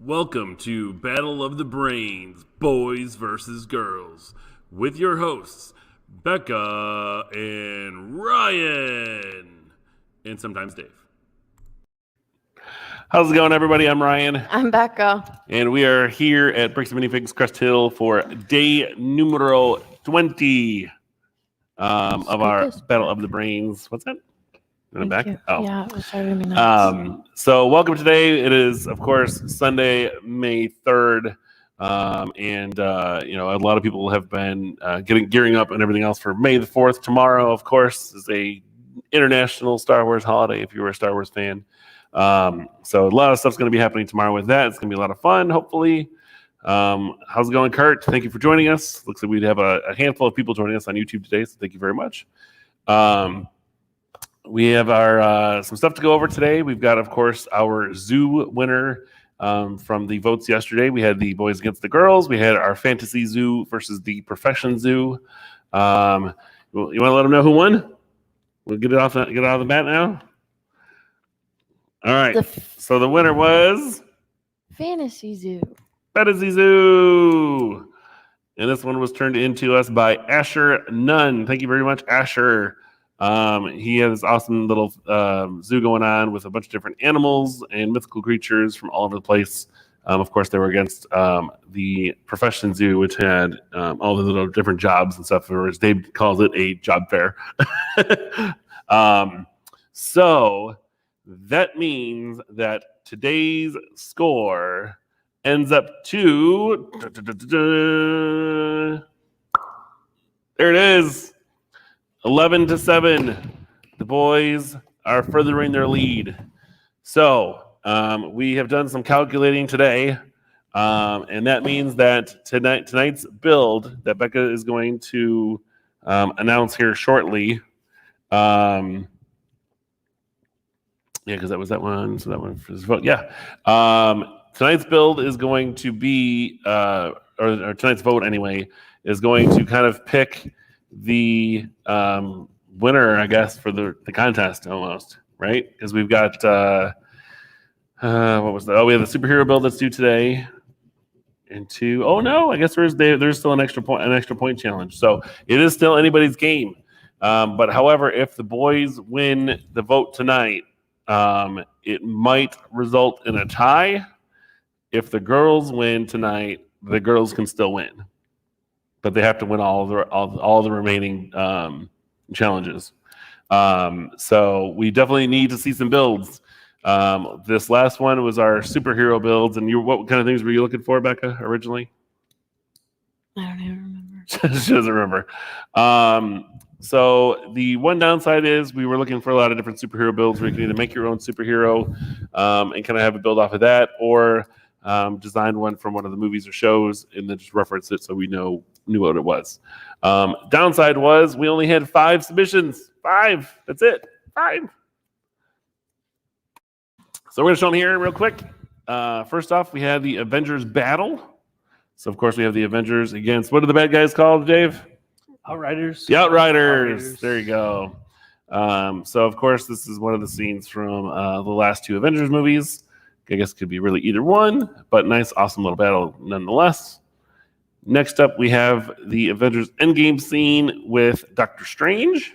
Welcome to Battle of the Brains, Boys versus Girls, with your hosts, Becca and Ryan, and sometimes Dave. How's it going, everybody? I'm Ryan. I'm Becca. And we are here at Bricks and Minifigs Crest Hill for day numero 20 of our Battle of the Brains. What's that? Thank back? you. Oh. Yeah, it was driving me nuts. So welcome today. It is, of course, Sunday, May 3rd. A lot of people have been gearing up and everything else for May the 4th. Tomorrow, of course, is a international Star Wars holiday if you were a Star Wars fan. So a lot of stuff's going to be happening tomorrow with that. It's going to be a lot of fun, hopefully. How's it going, Kurt? Thank you for joining us. Looks like we'd have a handful of people joining us on YouTube today, so thank you very much. We have our some stuff to go over today. We've got, of course, our zoo winner from the votes yesterday. We had the boys against the girls. We had our fantasy zoo versus the profession zoo. You want to let them know who won? We'll get it out of the bat now. All right. So the winner was Fantasy Zoo. Fantasy Zoo. And this one was turned into us by Asher Nunn. Thank you very much, Asher. He has this awesome little zoo going on with a bunch of different animals and mythical creatures from all over the place. Of course, they were against the Profession Zoo, which had all the little different jobs and stuff, or as Dave calls it, a job fair. So that means that today's score ends up to... There it is. 11-7. The boys are furthering their lead. So we have done some calculating today, and that means that tonight's build that Becca is going to announce here shortly. Because that was that one. So that one for this vote. Yeah. Tonight's build is going to be, or tonight's vote anyway, is going to kind of pick the winner, I guess, for the contest almost, right? Because we've got what was that? Oh, we have the superhero build that's due today. And I guess there's still an extra point challenge. So it is still anybody's game. But however, if the boys win the vote tonight, it might result in a tie. If the girls win tonight, the girls can still win. But they have to win all the remaining challenges. So we definitely need to see some builds. This last one was our superhero builds, and what kind of things were you looking for, Becca, originally? I don't even remember. She doesn't remember. So the one downside is we were looking for a lot of different superhero builds where you can either make your own superhero and kind of have a build off of that, or design one from one of the movies or shows and then just reference it so we knew what it was. Downside was we only had 5 submissions. 5. That's it. 5. So we're going to show them here real quick. First off, we had the Avengers battle. So, of course, we have the Avengers against, what are the bad guys called, Dave? Outriders. The Outriders. There you go. So, of course, this is one of the scenes from the last 2 Avengers movies. I guess it could be really either one, but nice, awesome little battle nonetheless. Next up, we have the Avengers Endgame scene with Doctor Strange.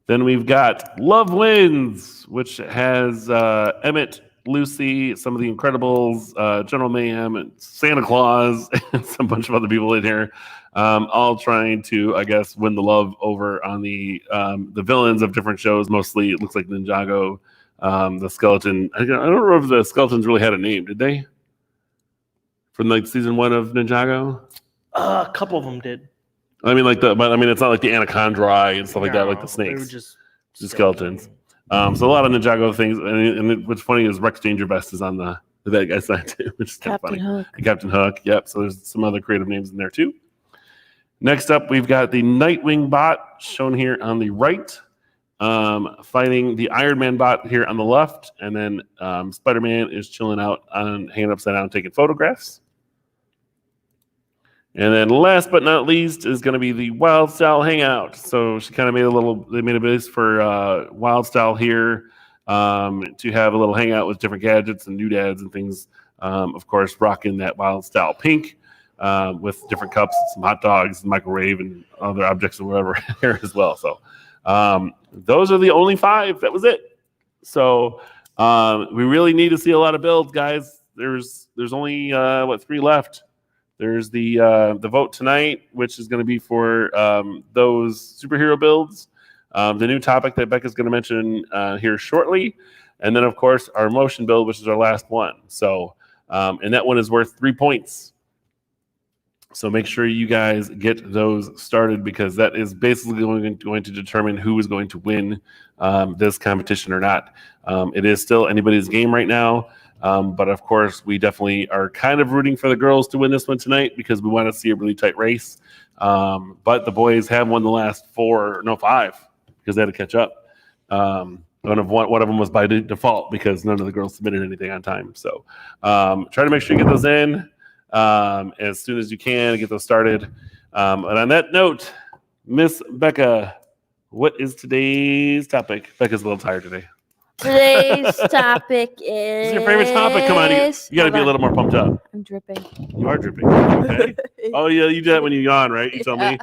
Then we've got Love Wins, which has Emmett, Lucy, some of the Incredibles, General Mayhem, and Santa Claus, and some bunch of other people in here, all trying to, I guess, win the love over on the villains of different shows. Mostly, it looks like Ninjago. The skeleton. I don't know if the skeletons really had a name. Did they? From like season 1 of Ninjago. A couple of them did. I mean, it's not like the Anacondrae and stuff like that, like the snakes. They were just skeletons. So a lot of Ninjago things. And what's funny is Rex Dangervest is on the bad guy side too, which is kind of funny. Hook. Captain Hook. Yep. So there's some other creative names in there too. Next up, we've got the Nightwing bot shown here on the right. Fighting the Iron Man bot here on the left, and then Spider-Man is chilling out hanging upside down taking photographs. And then last but not least is going to be the Wild Style Hangout. So she kind of they made a base for Wild Style here. to have a little hangout with different gadgets and doodads and things. Of course, rocking that wild style pink with different cups, some hot dogs, microwave, and other objects or whatever here as well. So those are the only 5. That was it. So we really need to see a lot of builds, guys. There's only 3 left. There's the vote tonight, which is going to be for those superhero builds. The new topic that Becca's going to mention here shortly, and then of course our emotion build, which is our last one. So, and that one is worth 3 points. So make sure you guys get those started because that is basically going to determine who is going to win this competition or not. It is still anybody's game right now. But of course, we definitely are kind of rooting for the girls to win this one tonight because we want to see a really tight race. But the boys have won the last 5 because they had to catch up. One of them was by default because none of the girls submitted anything on time. So try to make sure you get those in as soon as you can and get those started. And on that note, Miss Becca, what is today's topic? Becca's a little tired today. Today's topic is. This is your favorite topic? Come on, you got to be a little more pumped up. I'm dripping. You are dripping. Okay. Oh yeah, you do that when you yawn, right? You tell me.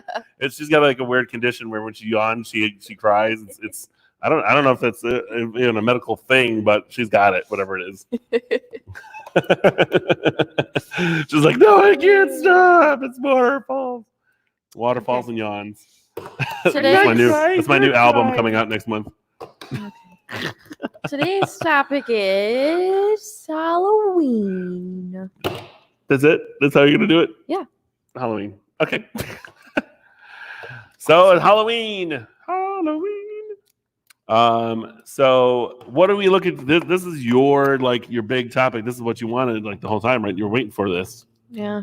She's got like a weird condition where when she yawns, she cries. It's I don't know if that's a medical thing, but she's got it. Whatever it is. She's like, no, I can't stop. It's waterfalls and yawns. That's my new album coming out next month. Okay. Today's topic is Halloween. That's it? That's how you're going to do it? Yeah. Halloween. Okay. So it's Halloween. So what are we looking? This is your big topic. This is what you wanted the whole time, right? You're waiting for this. Yeah.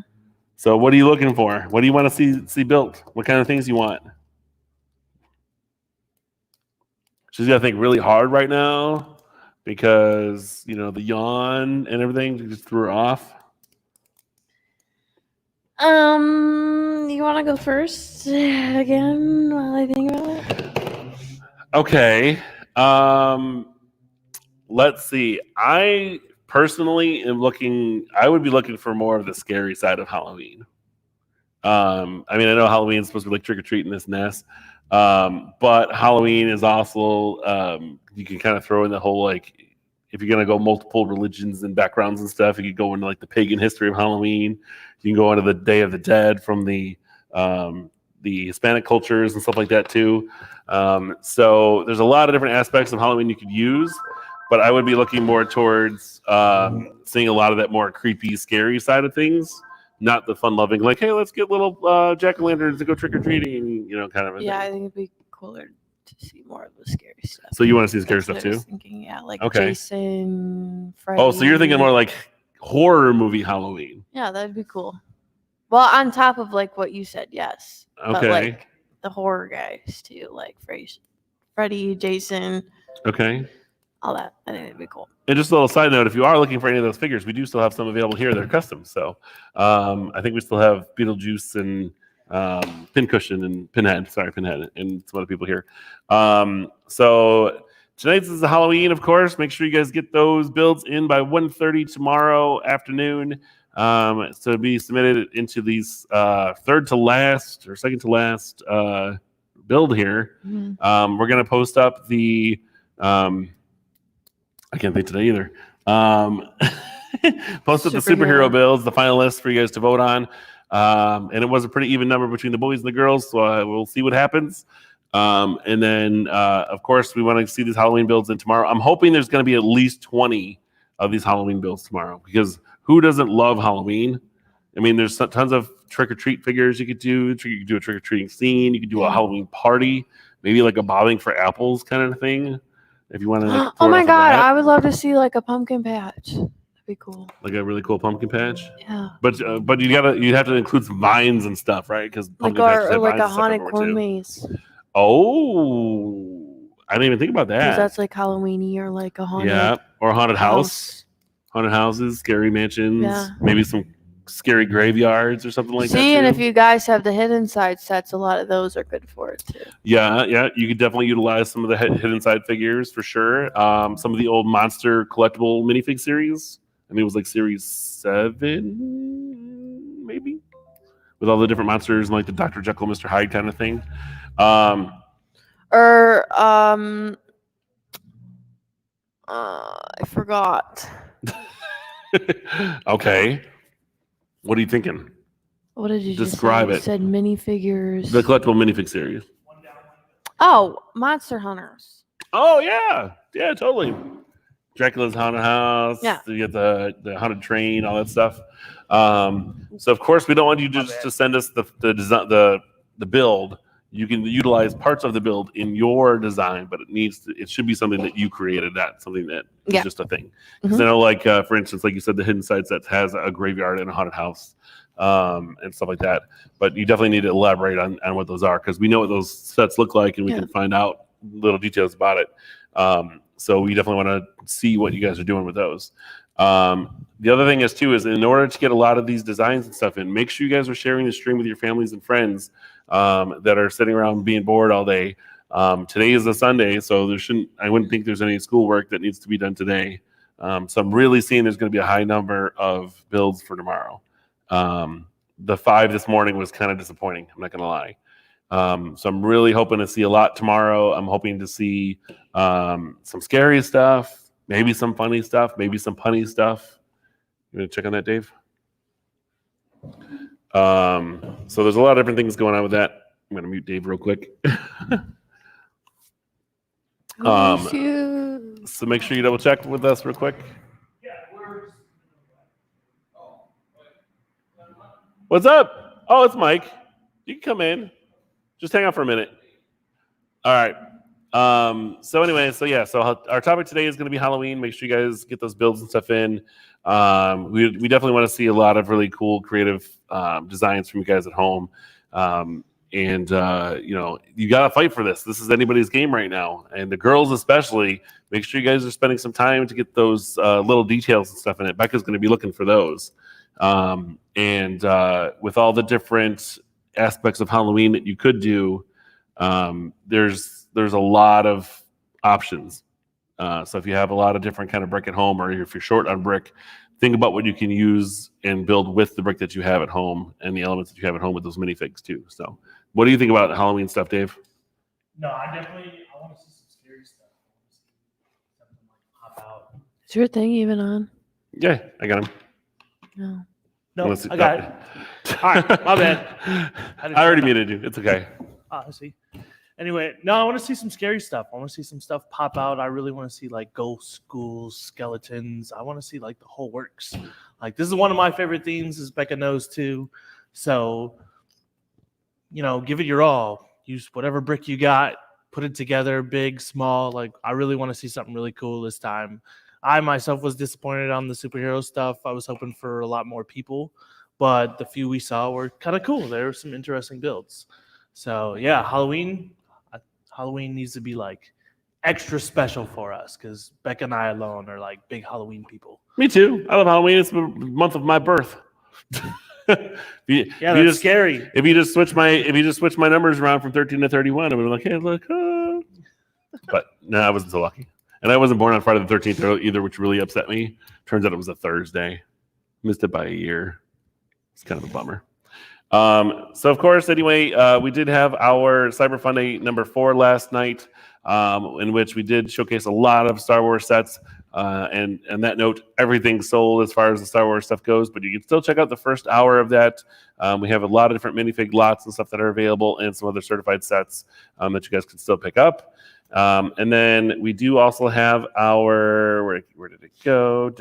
So what are you looking for? What do you want to see built? What kind of things you want? She's got to think really hard right now because, the yawn and everything just threw her off. You want to go first again while I think about it? Okay. Let's see. I personally I would be looking for more of the scary side of Halloween. I know Halloween is supposed to be like trick or treat and this and that. But Halloween is also, you can kind of throw in the whole, if you're going to go multiple religions and backgrounds and stuff, you could go into the pagan history of Halloween. You can go into the Day of the Dead from the Hispanic cultures and stuff like that too. So there's a lot of different aspects of Halloween you could use, but I would be looking more towards seeing a lot of that more creepy, scary side of things. Not the fun-loving, hey, let's get little jack-o'-lanterns to go trick-or-treating, kind of a Yeah, thing. I think it'd be cooler to see more of the scary stuff. So you want to see the scary That's stuff what I too? was thinking, yeah, Okay. Jason, Freddy. Oh, so you're thinking more like horror movie Halloween. Yeah, that'd be cool. Well, on top of what you said, yes. Okay. But the horror guys too, like Freddy, Jason, Okay. all that. I think it'd be cool. And just a little side note, if you are looking for any of those figures, we do still have some available here. They're custom. So I think we still have Beetlejuice and Pincushion and Pinhead, and some other people here. So tonight's is the Halloween, of course. Make sure you guys get those builds in by 1:30 tomorrow afternoon. So be submitted into these third to last or second to last build here. Mm-hmm. We're going to post up the I can't think today either. Post up the superhero builds, the finalists for you guys to vote on. And it was a pretty even number between the boys and the girls, so we'll see what happens. And then, of course, we want to see these Halloween builds in tomorrow. I'm hoping there's going to be at least 20 of these Halloween builds tomorrow because who doesn't love Halloween? I mean, there's tons of trick-or-treat figures you could do. You could do a trick-or-treating scene. You could do a Halloween party, maybe like a bobbing for apples kind of thing. If you want to, oh my god, I would love to see a pumpkin patch. That'd be cool. Like a really cool pumpkin patch. Yeah. But you have to include some vines and stuff, right? Because or like a haunted corn maze. Oh, I didn't even think about that. Because that's Halloweeny or a haunted. Yeah, or a haunted house. Haunted houses, scary mansions. Yeah. Maybe some scary graveyards or something like that. See, and too. if you guys have the hidden side sets, a lot of those are good for it too. Yeah, you could definitely utilize some of the hidden side figures for sure. Some of the old monster collectible minifig series. I mean, it was like series 7, maybe, with all the different monsters and like the Dr. Jekyll, Mr. Hyde kind of thing. I forgot. Okay, what are you thinking? What did you Describe just say? it. You said minifigures. The collectible minifig series. Oh, Monster Hunters. Oh yeah, totally. Dracula's haunted house. Yeah. You get the haunted train, all that stuff. So of course we don't want you just to send us the design, the build. You can utilize parts of the build in your design, but it should be something that you created, not something that is just a thing. Because I know, like for instance, like you said, the hidden side set has a graveyard and a haunted house. And stuff like that, but you definitely need to elaborate on what those are, because we know what those sets look like and we can find out little details about it. So we definitely want to see what you guys are doing with those. The other thing is in order to get a lot of these designs and stuff in, make sure you guys are sharing the stream with your families and friends that are sitting around being bored all day. Today is a Sunday, so I wouldn't think there's any schoolwork that needs to be done today. So I'm really seeing there's going to be a high number of builds for tomorrow. The 5 this morning was kind of disappointing, I'm not gonna lie. So I'm really hoping to see a lot tomorrow. I'm hoping to see some scary stuff, maybe some funny stuff, maybe some punny stuff. You gonna check on that, Dave? So there's a lot of different things going on with that. I'm gonna mute Dave real quick. So make sure you double check with us real quick. What's up? Oh, it's Mike. You can come in. Just hang out for a minute. All right. So our topic today is going to be Halloween. Make sure you guys get those builds and stuff in. We definitely want to see a lot of really cool, creative designs from you guys at home. You got to fight for this. This is anybody's game right now. And the girls especially, make sure you guys are spending some time to get those little details and stuff in it. Becca's going to be looking for those. With all the different aspects of Halloween that you could do, there's a lot of options. So if you have a lot of different kind of brick at home, or if you're short on brick, think about what you can use and build with the brick that you have at home and the elements that you have at home with those minifigs too. So what do you think about the Halloween stuff, Dave? No, I want to see some scary stuff. I want to see something like pop out. Is your thing even on? Yeah, I got him. No. I got it. All right, my bad. I already muted you. It's okay. I see. Anyway, no, I want to see some scary stuff. I want to see some stuff pop out. I really want to see like ghosts, ghouls, skeletons. I want to see like the whole works. Like this is one of my favorite themes, as Becca knows too. So, give it your all. Use whatever brick you got, put it together, big, small. Like I really want to see something really cool this time. I myself was disappointed on the superhero stuff. I was hoping for a lot more people, but the few we saw were kind of cool. There were some interesting builds. So yeah, Halloween needs to be like extra special for us because Becca and I alone are like big Halloween people. Me too. I love Halloween. It's the month of my birth. That's scary. If you just switch my numbers around from 13 to 31, I'm gonna be like, hey, look. But no, I wasn't so lucky. And I wasn't born on Friday the 13th either, which really upset me. Turns out it was a Thursday. Missed it by a year. It's kind of a bummer. So, of course, anyway, we did have our Cyber Fun Day number 4 last night, in which we did showcase a lot of Star Wars sets. And on that note, everything's sold as far as the Star Wars stuff goes, but you can still check out the first hour of that. We have a lot of different minifig lots and stuff that are available and some other certified sets that you guys can still pick up. And then we do also have our, where did it go?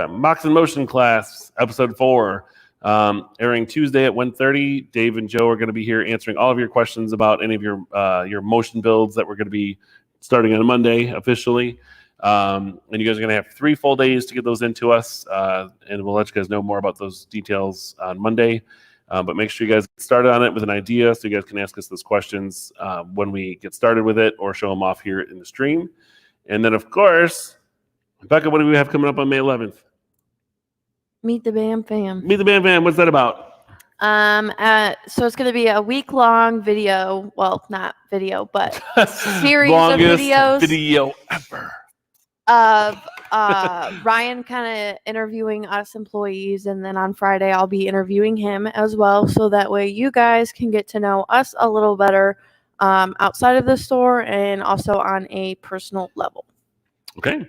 Mox in Motion class, episode 4, airing Tuesday at 1:30. Dave and Joe are going to be here answering all of your questions about any of your motion builds that we're going to be starting on Monday officially. And you guys are going to have 3 full days to get those into us. And we'll let you guys know more about those details on Monday. But make sure you guys get started on it with an idea so you guys can ask us those questions when we get started with it or show them off here in the stream. And then, of course, Becca, what do we have coming up on May 11th? Meet the Bam Fam. Meet the Bam Fam. What's that about? So it's going to be a week-long video. Well, not video, but series of Longest videos video ever. of Ryan kind of interviewing us employees, and then on Friday I'll be interviewing him as well, so that way you guys can get to know us a little better outside of the store and also on a personal level. Okay.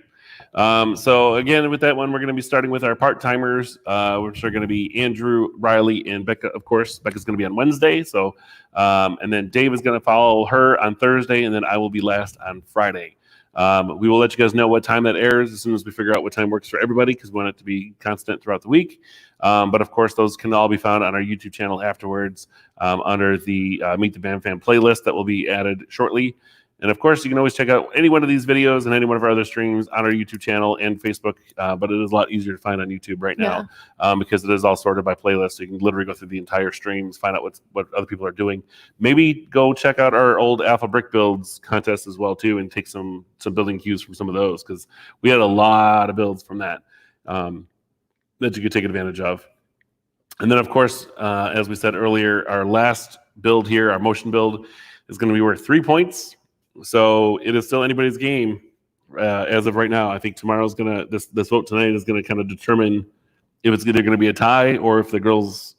So again, with that one, we're going to be starting with our part-timers, which are going to be Andrew, Riley, and Becca. Of course, Becca's going to be on Wednesday. So, and then Dave is going to follow her on Thursday, and then I will be last on Friday. We will let you guys know what time that airs as soon as we figure out what time works for everybody, because we want it to be constant throughout the week. But of course, those can all be found on our YouTube channel afterwards under the Meet the Bam Fam playlist that will be added shortly. And of course, you can always check out any one of these videos and any one of our other streams on our YouTube channel and Facebook. But it is a lot easier to find on YouTube right now because it is all sorted by playlist. So you can literally go through the entire streams, find out what other people are doing. Maybe go check out our old Alpha Brick Builds contest as well too, and take some building cues from some of those, because we had a lot of builds from that that you could take advantage of. And then of course, as we said earlier, our last build here, our motion build, is going to be worth 3 points. So it is still anybody's game as of right now. I think tomorrow's this vote tonight is gonna kind of determine if it's either gonna be a tie or if the boys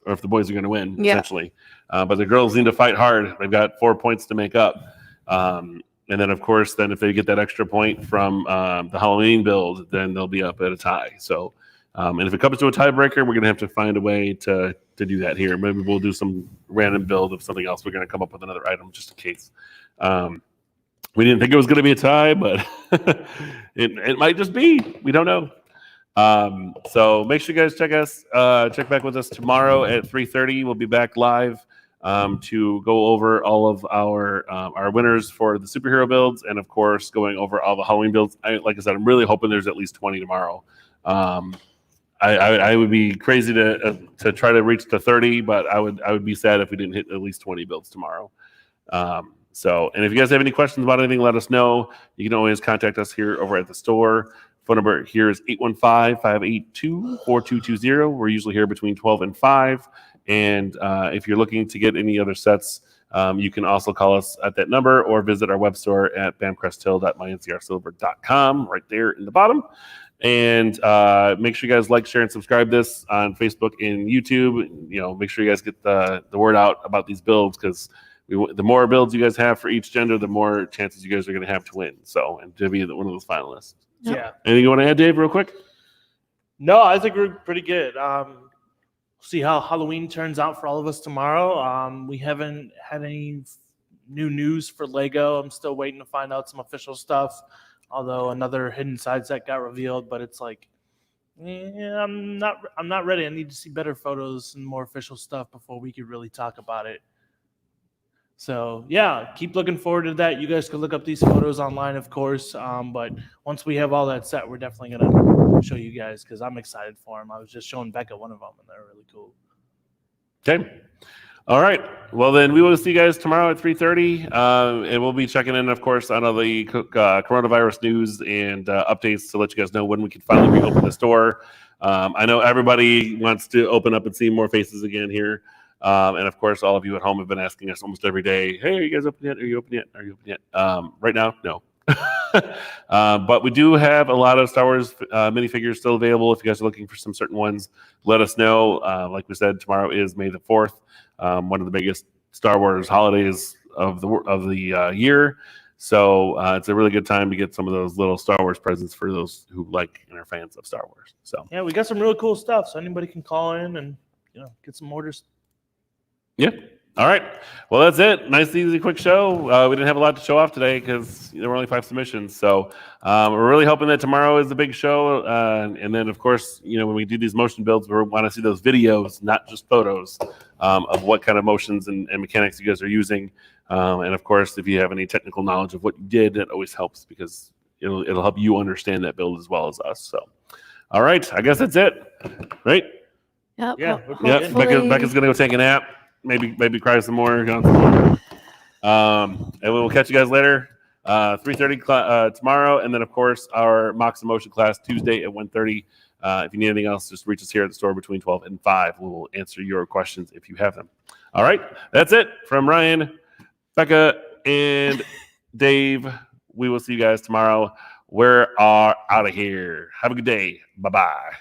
are gonna win, essentially. But the girls need to fight hard. They've got 4 points to make up. And then of course, if they get that extra point from the Halloween build, then they'll be up at a tie. So and if it comes to a tiebreaker, we're gonna have to find a way to do that here. Maybe we'll do some random build of something else. We're gonna come up with another item just in case. We didn't think it was going to be a tie, but it might just be. We don't know. So make sure you guys check back with us tomorrow at 3:30. We'll be back live to go over all of our winners for the superhero builds, and of course going over all the Halloween builds. Like I said, I'm really hoping there's at least 20 tomorrow. I would be crazy to try to reach the 30, but I would be sad if we didn't hit at least 20 builds tomorrow. And if you guys have any questions about anything, let us know. You can always contact us here over at the store. Phone number here is 815-582-4220. We're usually here between 12 and 5. And if you're looking to get any other sets, you can also call us at that number or visit our web store at bamcresthill.myncrsilver.com right there in the bottom. And make sure you guys like, share, and subscribe this on Facebook and YouTube. Make sure you guys get the word out about these builds, because the more builds you guys have for each gender, the more chances you guys are going to have to win. So, and to be one of those finalists. Yep. Yeah. Anything you want to add, Dave, real quick? No, I think we're pretty good. See how Halloween turns out for all of us tomorrow. We haven't had any new news for Lego. I'm still waiting to find out some official stuff. Although another hidden side set got revealed, but it's like, I'm not ready. I need to see better photos and more official stuff before we could really talk about it. So, yeah, keep looking forward to that. You guys can look up these photos online, of course. But once we have all that set, we're definitely going to show you guys, because I'm excited for them. I was just showing Becca one of them, and they're really cool. Okay. All right. Well, then we will see you guys tomorrow at 3:30. And we'll be checking in, of course, on all the coronavirus news and updates to let you guys know when we can finally reopen the store. I know everybody wants to open up and see more faces again here. And of course, all of you at home have been asking us almost every day, hey, are you guys open yet? Are you open yet? Are you open yet? Right now, no. But we do have a lot of Star Wars minifigures still available. If you guys are looking for some certain ones, let us know. Like we said, tomorrow is May the 4th, one of the biggest Star Wars holidays of the year. So it's a really good time to get some of those little Star Wars presents for those who like and are fans of Star Wars. So yeah, we got some really cool stuff. So anybody can call in and get some orders. Yeah. All right. Well, that's it. Nice, easy, quick show. We didn't have a lot to show off today because there were only 5 submissions. So we're really hoping that tomorrow is the big show. And then, of course, when we do these motion builds, we want to see those videos, not just photos, of what kind of motions and mechanics you guys are using. And, of course, if you have any technical knowledge of what you did, that always helps, because it'll help you understand that build as well as us. So, all right. I guess that's it. Right? Yep. Yeah. Yeah. Becca's going to go take a nap. Maybe cry some more. And we'll catch you guys later. 3:30 tomorrow, and then of course our Mox and Motion class Tuesday at 1:30. If you need anything else, just reach us here at the store between 12 and 5. We will answer your questions if you have them. All right, that's it from Ryan, Becca, and Dave. We will see you guys tomorrow. We are out of here. Have a good day. Bye-bye.